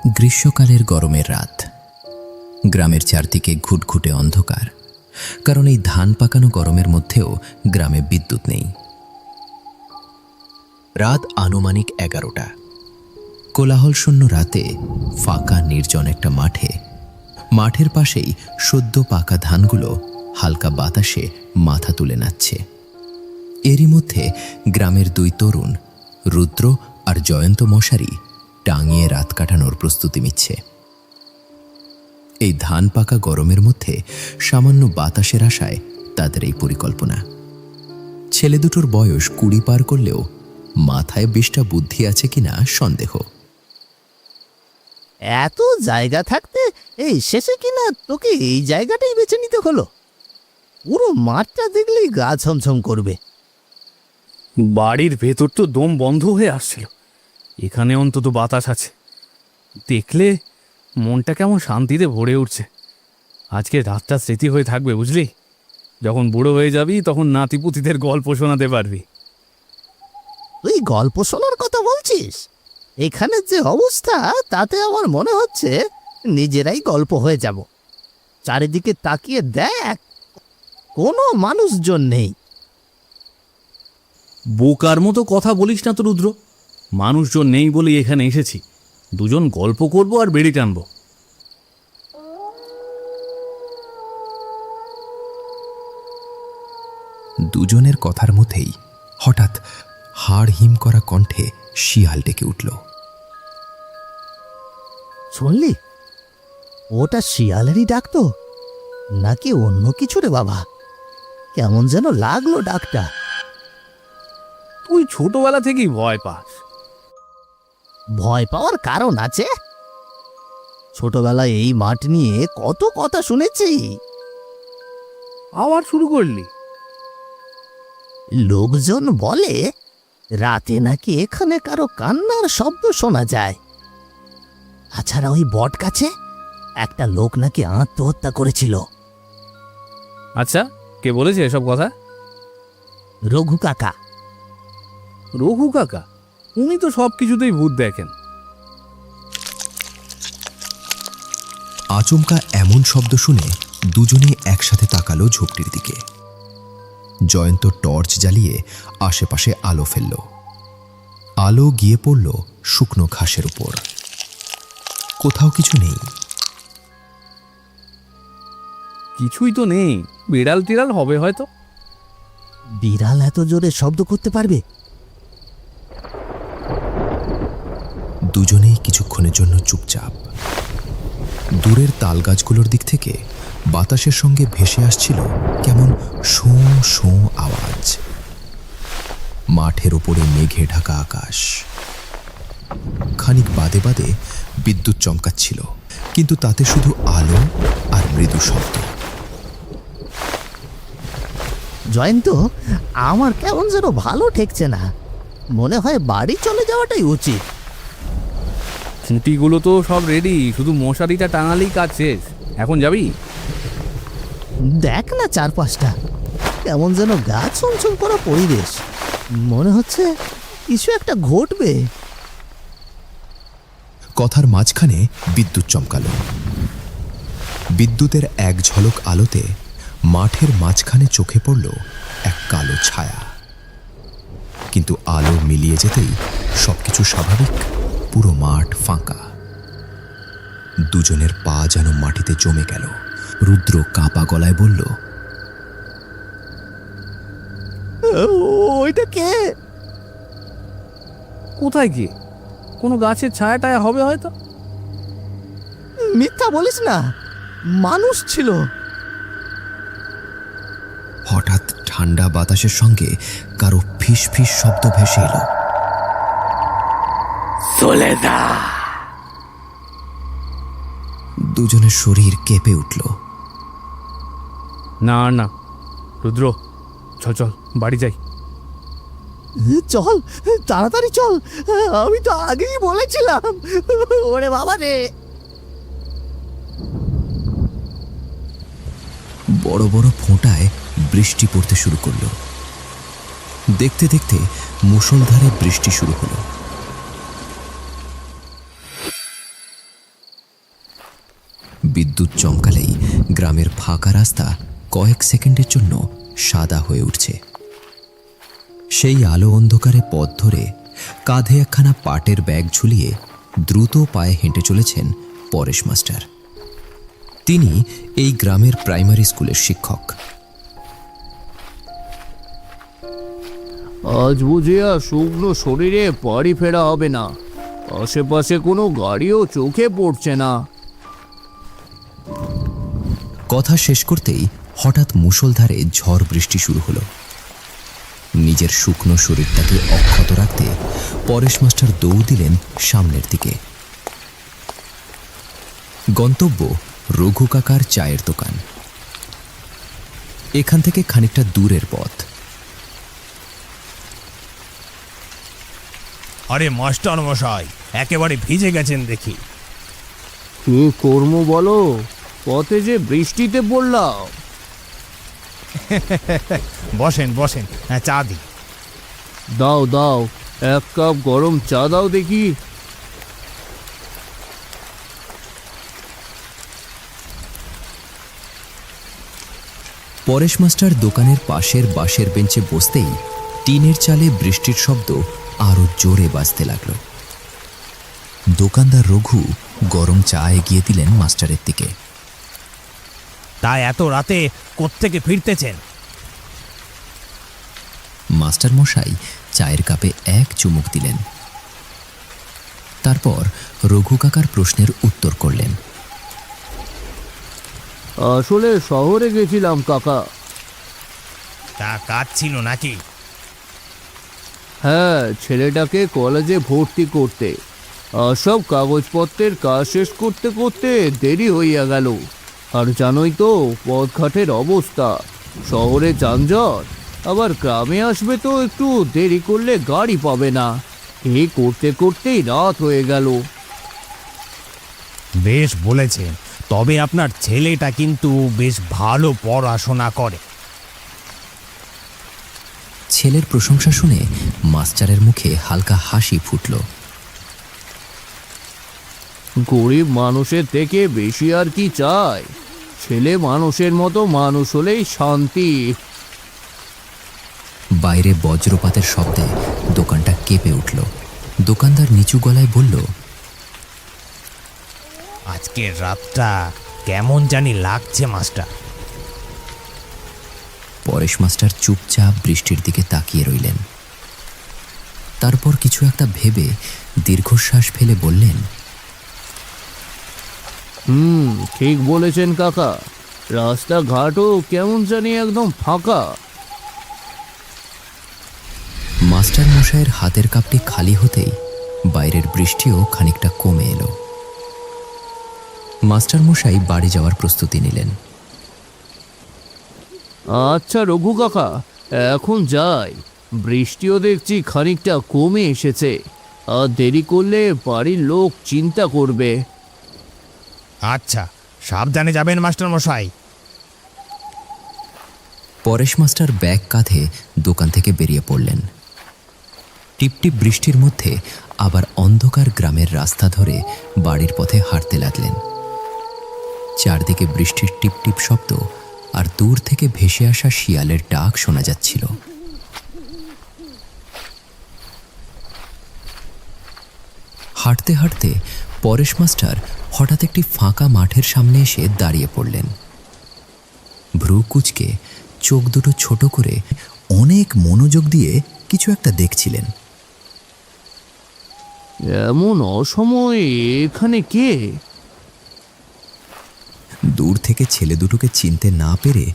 গ্রীষ্মকালের গরমের রাত। গ্রামের চারদিকে ঘুটঘুটে অন্ধকার, কারণ এই ধান পাকানো গরমের মধ্যেও গ্রামে বিদ্যুৎ নেই। রাত আনুমানিক 11টা। কোলাহলশূন্য রাতে ফাঁকা নির্জন একটা মাঠের পাশেই সদ্য পাকা ধানগুলো হালকা বাতাসে মাথা তুলে নাচছে। এরই মধ্যে গ্রামের দুই তরুণ, রুদ্র আর জয়ন্ত মশারি, টাঙিয়ে রাত কাটানোর প্রস্তুতি নিচ্ছে। এই ধান পাকা গরমের মধ্যে সামান্য বাতাসের আশায় তাদের এই পরিকল্পনা। ছেলে দুটোর বয়স 20 পার করলেও মাথায় 20টা বুদ্ধি আছে কিনা সন্দেহ। এত জায়গা থাকতে এই শেষে কিনা তোকে এই জায়গাটাই বেছে নিতে হলো? পুরো মাঠটা দেখলেই গা ছমছম করবে। বাড়ির ভেতর তো দম বন্ধ হয়ে আসছিল, এখানে অন্তত বাতাস আছে। দেখলে মনটা কেমন শান্তিতে ভরে উঠছে। আজকে রাতটা স্মৃতি হয়ে থাকবে, বুঝলি? যখন বুড়ো হয়ে যাবি তখন নাতিপুতিদের গল্প শোনাতে পারবি। তুই গল্প শোনার কথা বলছিস? এখানে যে অবস্থা, তাতে আমার মনে হচ্ছে নিজেরাই গল্প হয়ে যাব। চারিদিকে তাকিয়ে দেখ, কোনো মানুষজন নেই। বোকার মতো কথা বলিস না তো রুদ্র। মানুষজন নেই বলেই এখানে এসেছি। দুজন গল্প করব আর বেড়ি টানবো। দুজনের কথার মধ্যেই হঠাৎ হাড় হিম করা কণ্ঠে শিয়াল ডেকে উঠল। শুনলি? ওটা শিয়ালেরই ডাক তো, নাকি অন্য কিছু রে বাবা? কেমন যেন লাগলো ডাকটা। তুই ছোটবেলা থেকেই ভয় পাস। ভয় পাওয়ার কারণ আছে। ছোটবেলায় এই মাঠ নিয়ে কত কথা শুনেছি। আবার শুরু করলি? লোকজন বলে রাতে নাকি এখানে কারো কান্নার শব্দ শোনা যায়। তাছাড়া ওই বট গাছে একটা লোক নাকি আত্মহত্যা করেছিল। আচ্ছা, কে বলেছে এসব কথা? রঘু কাকা। রঘু কাকা? উনি তো সব কিছুতেই ভূত দেখেন। আচমকা এমন শব্দ শুনে দুজনে একসাথে তাকালো ঝোপটির দিকে। জয়ন্ত টর্চ জ্বালিয়ে আশেপাশে আলো ফেলল। আলো গিয়ে পড়ল শুকনো ঘাসের উপর। কোথাও কিছু নেই। কিছুই তো নেই। বিড়াল টিড়াল হবে হয়তো। বিড়াল এত জোরে শব্দ করতে পারবে? দুজনেই কিছুক্ষণের জন্য চুপচাপ। দূরের তালগাছগুলোর দিক থেকে বাতাসের সঙ্গে ভেসে আসছিল কেমন শোঁ শোঁ আওয়াজ। মাঠের ওপরে মেঘে ঢাকা আকাশ। খানিক বাদে বাদে বিদ্যুৎ চমকাচ্ছিল, কিন্তু তাতে শুধু আলো আর মৃদু শব্দ। জয়ন্ত, আমার কেমন যেন ভালো ঠেকছে না। মনে হয় বাড়ি চলে যাওয়াটাই উচিত। খুঁটিগুলো তো সব রেডি, শুধু মশারিটা টাঙালেই কাজ শেষ। এখন যাবি? দেখ না চারপাশটা, কেমন যেন গা ছমছম করা পরিবেশ। মনে হচ্ছে কিছু একটা ঘটবে। কথার মাঝখানে বিদ্যুৎ চমকালো। বিদ্যুতের এক ঝলক আলোতে মাঠের মাঝখানে চোখে পড়ল এক কালো ছায়া। কিন্তু আলো মিলিয়ে যেতেই সবকিছু স্বাভাবিক। পুরো মাঠ ফাঁকা। দুজনের পা যেন মাটিতে জমে গেল। রুদ্র কাঁপা গলায় বলল, ওইটা কে? কোথায় গিয়ে? কোনো গাছের ছায়া টায়া হবে হয়তো। মিথ্যা বলিস না, মানুষ ছিল। হঠাৎ ঠান্ডা বাতাসের সঙ্গে কারো ফিস ফিস শব্দ ভেসে এলো। দুজনের শরীর কেঁপে উঠল। না না রুদ্র, চল চল বাড়ি যাই। চল, তাড়াতাড়ি চল। আমি তো আগেই বলেছিলাম। ওরে বাবা রে! বড় বড় ফোঁটায় বৃষ্টি পড়তে শুরু করলো। দেখতে দেখতে মুষলধারে বৃষ্টি শুরু হলো। বিদ্যুৎ চমকালেই গ্রামের ফাঁকা রাস্তা কয়েক সেকেন্ডের জন্য সাদা হয়ে উঠছে। সেই আলো অন্ধকারে পথ ধরে কাঁধে একখানা পাটের ব্যাগ ঝুলিয়ে দ্রুত পায়ে হেঁটে চলেছেন পরেশ মাস্টার। তিনি এই গ্রামের প্রাইমারি স্কুলের শিক্ষক। আজ বুঝে আর শুকনো শরীরে বাড়ি ফেরা হবে না। আশেপাশে কোনো গাড়িও চোখে পড়ছে না। কথা শেষ করতেই হঠাৎ মুষলধারে ঝড় বৃষ্টি শুরু হলো। নিজের শুকনো শরীরটাকে অক্ষত রাখতে পরেশ মাস্টার দৌড় দিলেন সামনের দিকে। গন্তব্য রঘু কাকার চায়ের দোকান। এখান থেকে খানিকটা দূরের পথ। আরে মাস্টার মশাই, একেবারে ভিজে গেছেন দেখি। কি কর্ম বলো, পথে যে বৃষ্টিতে পড়লাম। বসেন বসেন, হ্যাঁ চা দিই। দাও দাও, এক কাপ গরম চা দাও দেখি। পরেশ মাস্টার দোকানের পাশের বাঁশের বেঞ্চে বসতেই টিনের চালে বৃষ্টির শব্দ আরো জোরে বাজতে লাগলো। দোকানদার রঘু গরম চা এগিয়ে দিলেন মাস্টারের দিকে। তাই এত রাতে কোত্থেকে ফিরতেছেন? মাস্টার মশাই চায়ের কাপে এক চুমুক দিলেন। তারপর রঘু কাকার প্রশ্নের উত্তর করলেন। আসলে শহরে গেছিলাম কাকা। তা কাজ ছিল নাকি? হ্যাঁ, ছেলেটাকে কলেজে ভর্তি করতে। সব কাগজপত্রের কাজ শেষ করতে করতে দেরি হইয়া গেল। আর জানোই তো পথঘাটের অবস্থা, শহরে যানজট, আবার গ্রামে আসবে তো একটু দেরি করলে গাড়ি পাবে না। এই করতে করতেই রাত হয়ে গেল। বেশ বলেছেন, তবে আপনার ছেলেটা কিন্তু বেশ ভালো পড়াশোনা করে। ছেলের প্রশংসা শুনে মাস্টারের মুখে হালকা হাসি ফুটল। গরিব মানুষের থেকে বেশি আর কি চাই? ছেলে মানুষের মতো মানুষ হলেই শান্তি। বাইরে বজ্রপাতের শব্দে দোকানটা কেঁপে উঠল। দোকানদার নিচু গলায় বলল, আজকের রাতটা কেমন জানি লাগছে মাস্টার। পরেশ মাস্টার চুপচাপ বৃষ্টির দিকে তাকিয়ে রইলেন। তারপর কিছু একটা ভেবে দীর্ঘশ্বাস ফেলে বললেন, ঠিক বলেছেন কাকা। রাস্তাঘাটও কেমন জানি একদম ফাঁকা। মাস্টার মশাইয়ের হাতের কাপটি খালি হতেই বাইরের বৃষ্টিও খানিকটা কমে এলো। মাস্টার মশাই বাড়ি যাওয়ার প্রস্তুতি নিলেন। আচ্ছা রঘু কাকা, এখন যাই। বৃষ্টিও দেখছি খানিকটা কমে এসেছে। আর দেরি করলে বাড়ির লোক চিন্তা করবে। আচ্ছা, সাবধানে যাবেন মাস্টার মশাই। পরেশ মাস্টার ব্যাগ কাঁধে দোকান থেকে বেরিয়ে পড়লেন। টিপটিপ বৃষ্টির মধ্যে আবার অন্ধকার গ্রামের রাস্তা ধরে বাড়ির পথে হাঁটতে লাগলেন। চারদিকে বৃষ্টির টিপটিপ শব্দ আর দূর থেকে ভেসে আসা শিয়ালের ডাক শোনা যাচ্ছিল। হাঁটতে হাঁটতে পরেশ মাস্টার হঠাৎ একটি ফাঁকা মাঠের সামনে এসে দাঁড়িয়ে পড়লেন। ভ্রু কুঁচকে চোখ দুটো ছোট করে অনেক মনোযোগ দিয়ে কিছু একটা দেখছিলেন। এমন অসময়ে এখানে কে? দূর থেকে ছেলে দুটোকে চিনতে না পেরে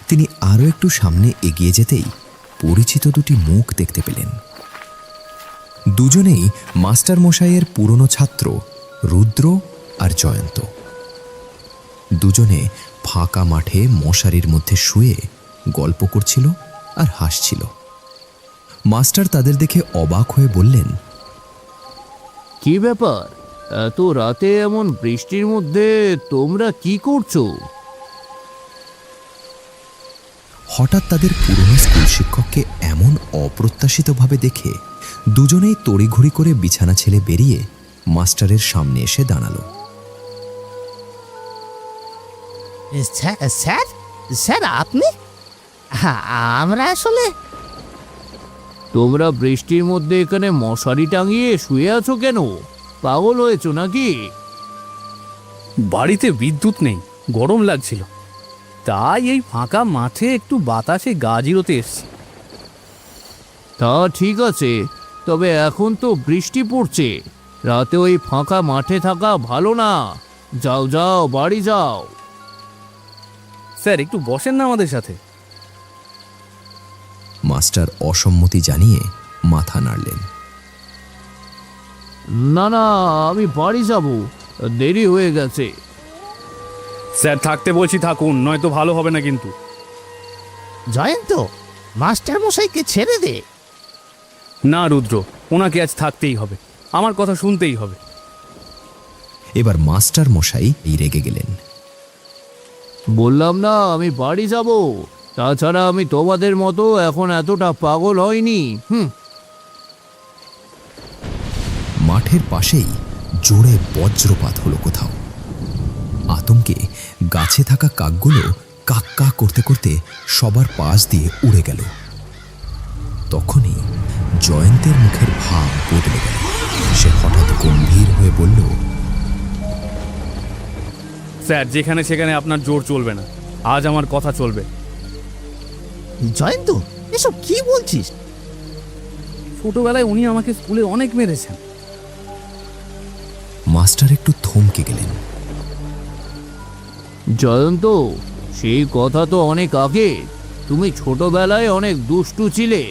তিনি আরও একটু সামনে এগিয়ে যেতেই পরিচিত দুটি মুখ দেখতে পেলেন। দুজনেই মাস্টার মশাইয়ের পুরনো ছাত্র রুদ্র আর জয়ন্ত। দুজনে ফাঁকা মাঠে মশারির মধ্যে শুয়ে গল্প করছিল আর হাসছিল। মাস্টার তাদের দেখে অবাক হয়ে বললেন, কি ব্যাপার, এত রাতে এমন বৃষ্টির মধ্যে তোমরা কি করছো? হঠাৎ তাদের পুরনো স্কুল শিক্ষককে এমন অপ্রত্যাশিতভাবে দেখে দুজনেই তড়িঘড়ি করে বিছানা ছেড়ে বেরিয়ে মাস্টারের সামনে এসে দাঁড়ালো। স্যার স্যার স্যার আপনি? হ্যাঁ, আমরা আসলে তোমরা বৃষ্টির মধ্যে এখানে মশারি টাঙিয়ে শুয়ে আছো কেন? পাগল হয়েছো নাকি? বাড়িতে বিদ্যুৎ নেই, গরম লাগছিল, তাই এই ফাঁকা মাঠে একটু বাতাসে গা জিরোতে এসছি। তা ঠিক আছে, তবে এখন তো বৃষ্টি পড়ছে, রাতে ওই ফাঁকা মাঠে থাকা ভালো না। যাও যাও, বাড়ি যাও। স্যার একটু বসেন না আমাদের সাথে। মাস্টার অসম্মতি জানিয়ে মাথা নাড়লেন। না না, আমি বাড়ি যাব, দেরি হয়ে গেছে। স্যার থাকতে বলছি থাকুন, নয়তো ভালো হবে না কিন্তু। জয়ন্ত, মাস্টার মশাইকে ছেড়ে দে। না রুদ্র, ওনাকে আজ থাকতেই হবে, আমার কথা শুনতেই হবে। এবার মাস্টার মশাই রেগে গেলেন। বললাম না আমি বাড়ি যাব, তাছাড়া আমি তোমাদের মতো এখন এতটা পাগল হয়নি। মাঠের পাশেই জোরে বজ্রপাত হলো কোথাও। আতঙ্কে গাছে থাকা কাকগুলো কাক কা করতে করতে সবার পাশ দিয়ে উড়ে গেল। তখনই জয়ন্তের মুখের ভাব বদলে গেল। সে হঠাৎ গম্ভীর হয়ে বলল, স্যার যেখানে সেখানে আপনার জোর চলবে না, আজ আমার কথা চলবে। জয়ন্ত, এসব কি বলছিস? ছোটবেলায় উনি আমাকে স্কুলে অনেক মেরেছেন। মাস্টার একটু থমকে গেলেন। জয়ন্ত, সেই কথা তো অনেক আগে, তুমি ছোটবেলায় অনেক দুষ্টু ছিলে।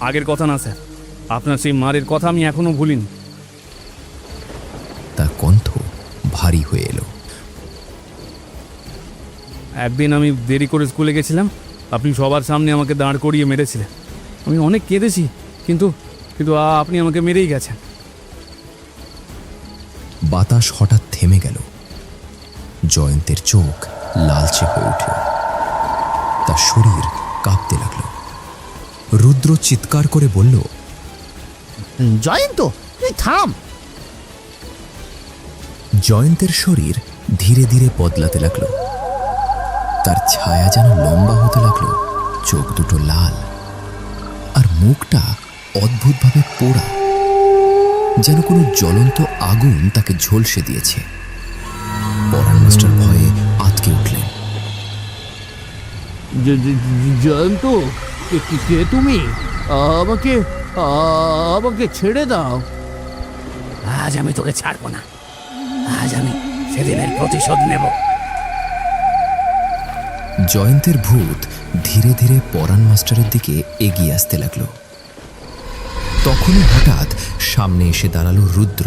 আগের কথা না স্যার, আপনার সেই মারের কথা আমি এখনো ভুলিনি। তার কণ্ঠ ভারী হয়ে এলো। একদিন আমি দেরি করে স্কুলে গেছিলাম, আপনি সবার সামনে আমাকে দাঁড় করিয়ে মেরেছিলেন। আমি অনেক কেঁদেছি, কিন্তু কিন্তু আপনি আমাকে মেরেই গেছেন। বাতাস হঠাৎ থেমে গেল। জয়ন্তের চোখ লালচে হয়ে উঠল, তার শরীর কাঁপতে লাগল। রুদ্র চিৎকার করে বলল, জয়ন্ত, তুই থাম। জয়ন্তের শরীর ধীরে ধীরে বদলাতে লাগলো। তার ছায়া যেন লম্বা হতে লাগলো, চোখ দুটো লাল, আর মুখটা অদ্ভুতভাবে পোড়া, যেন কোনো জ্বলন্ত আগুন তাকে ঝলসে দিয়েছে। পরাণ মাস্টার ভয়ে আঁতকে উঠলেন। জয়ন্ত, কে তুমি? আমাকে আমাকে ছেড়ে দাও। আজ আমি তোকে ছাড়বো না, আজ আমি সেদিনের প্রতিশোধ নেব। জয়ন্তের ভূত ধীরে ধীরে পরাণ মাস্টারের দিকে এগিয়ে আসতে লাগলো। তখনই হঠাৎ সামনে এসে দাঁড়ালো রুদ্র।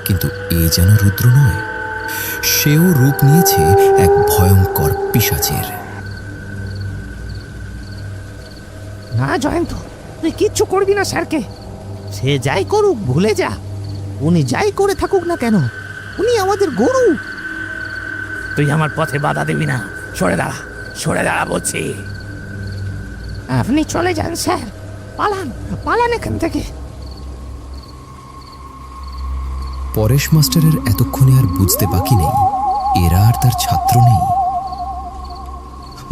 কিন্তু এ যেন রুদ্র নয়, সেও রূপ নিয়েছে এক ভয়ঙ্কর পিশাচের। না জয়ন্ত, তুই কিচ্ছু করবি না স্যারকে। সে যাই করুক ভুলে যা। উনি যাই করে থাকুক না কেন, উনি আমাদের গুরু। তুই আমার পথে বাধা দিবি না, সরে দাঁড়া, সরে দাঁড়া বলছি। আপনি চলে যান স্যার, পালান পালান এখান থেকে। পরেশ মাস্টারের এতক্ষণে আর বুঝতে বাকি নেই এরা আর তার ছাত্র নেই।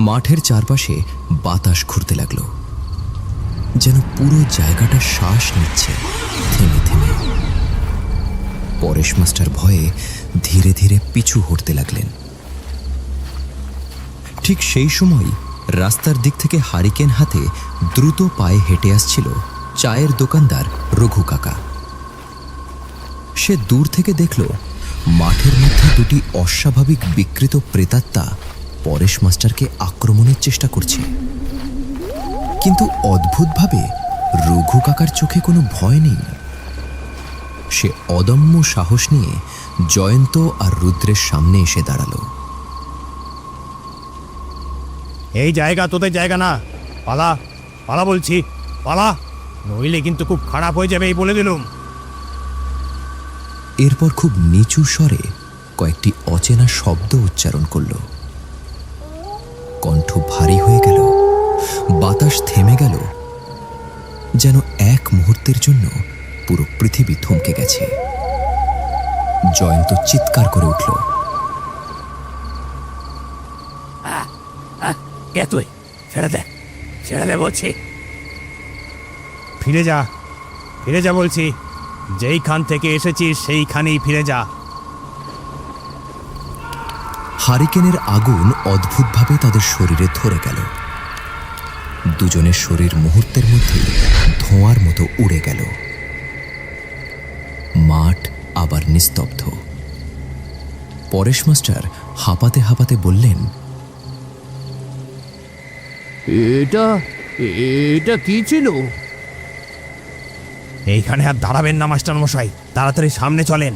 মাঠের চারপাশে বাতাস ঘুরতে লাগলো, যেন পুরো জায়গাটা শ্বাস নিচ্ছে থেমে থেমে। পরেশ মাস্টার ভয়ে ধীরে ধীরে পিছু হটতে লাগলেন। ঠিক সেই সময় রাস্তার দিক থেকে হারিকেন হাতে দ্রুত পায়ে হেঁটে আসছিল চায়ের দোকানদার রঘু কাকা। সে দূর থেকে দেখল মাঠের মধ্যে দুটি অস্বাভাবিক বিকৃত প্রেতাত্মা পরেশ মাস্টারকে আক্রমণের চেষ্টা করছে। কিন্তু অদ্ভুতভাবে রঘু কাকার চোখে কোনো ভয় নেই। সে অদম্য সাহস নিয়ে জয়ন্ত আর রুদ্রের সামনে এসে দাঁড়ালো। এই জায়গা তোদের জায়গা না, পালা পালা বলছি, পালা, নইলে কিন্তু খুব খারাপ হয়ে যাবে, এই বলে দিলুম। এরপর খুব নিচু স্বরে কয়েকটি অচেনা শব্দ উচ্চারণ করল। কণ্ঠ ভারী হয়ে গেল, বাতাস থেমে গেল, যেন এক মুহূর্তের জন্য পুরো পৃথিবী থমকে গেছে। জয়ন্ত চিৎকার করে উঠল, কে তুই? ছেড়ে দে, ছেড়ে দে বলছি। ফিরে যা, ফিরে যা বলছি। যেইখান থেকে এসেছিস সেইখানেই ফিরে যা। হারিকেনের আগুন অদ্ভুতভাবে তাদের শরীরে ধরে গেল। দুজনের শরীর মুহূর্তের মধ্যেই ধোঁয়ার মতো উড়ে গেল। মাঠ আবার নিস্তব্ধ। পরেশ মাস্টার হাঁপাতে হাঁপাতে বললেন, এটা এটা কি ছিল? এইখানে আর দাঁড়াবেন না মাস্টার মশাই, তাড়াতাড়ি সামনে চলেন।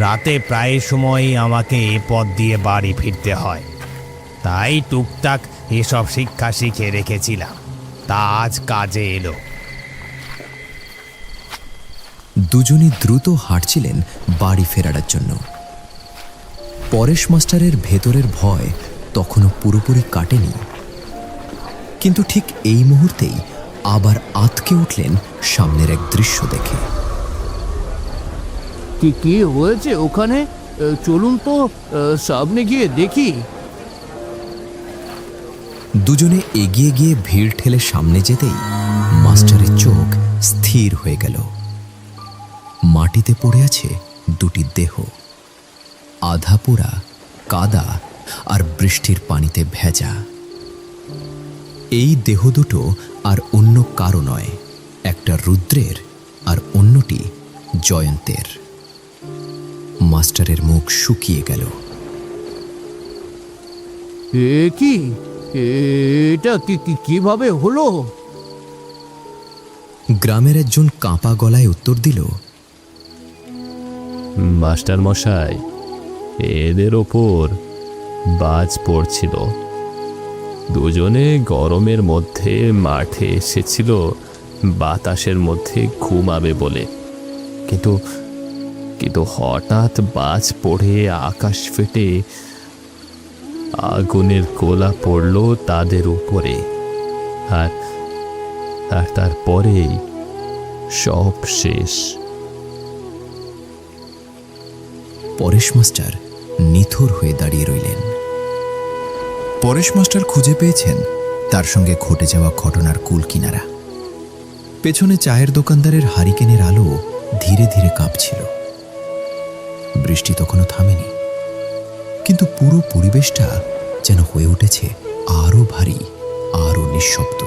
রাতে প্রায় সময়ই আমাকে এ পথ দিয়ে বাড়ি ফিরতে হয়, তাই টুকটাক এসব শিক্ষা শিখে রেখেছিলাম, তা আজ কাজে এলো। দুজনই দ্রুত হাঁটছিলেন বাড়ি ফেরার জন্য। পরেশ মাস্টারের ভেতরের ভয় তখনও পুরোপুরি কাটেনি, কিন্তু ঠিক এই মুহূর্তেই আবার আঁতকে উঠলেন সামনের এক দৃশ্য দেখে। কি কি হয়েছে ওখানে? চলুন তো সামনে গিয়ে দেখি। দুজনে এগিয়ে গিয়ে ভিড় ঠেলে সামনে যেতেই মাস্টারের চোখ স্থির হয়ে গেল। মাটিতে পড়ে আছে দুটি দেহ, আধা পোড়া, কাদা আর বৃষ্টির পানিতে ভেজা। এই দেহ দুটো আর অন্য কারো নয়, একটা রুদ্রের আর অন্যটি জয়ন্তের। মাস্টারের মুখ শুকিয়ে গেল। এ কি? এটা কিভাবে হলো? গ্রামের একজন কাঁপা গলায় উত্তর দিল, মাস্টার মশাই, এদের ওপর বাজ পড়ছিল। দুজনে গরমের মধ্যে মাঠে এসেছিল বাতাসের মধ্যে ঘুমাবে বলে, কিন্তু কিন্তু হঠাৎ বাজ পড়ে আকাশ ফেটে আগুনের গোলা পড়ল তাদের উপরে, আর আর তারপরেই সব শেষ। পরেশ মাস্টার নিথর হয়ে দাঁড়িয়ে রইলেন। পরেশ মাস্টার খুঁজে পেয়েছেন তার সঙ্গে ঘটে যাওয়া ঘটনার কুল কিনারা। পেছনে চায়ের দোকানদারের হারিকেনের আলো ধীরে ধীরে কাঁপছিল। বৃষ্টি তখনও থামেনি, কিন্তু পুরো পরিবেশটা যেন হয়ে উঠেছে আরো ভারী, আরো নিঃশব্দ।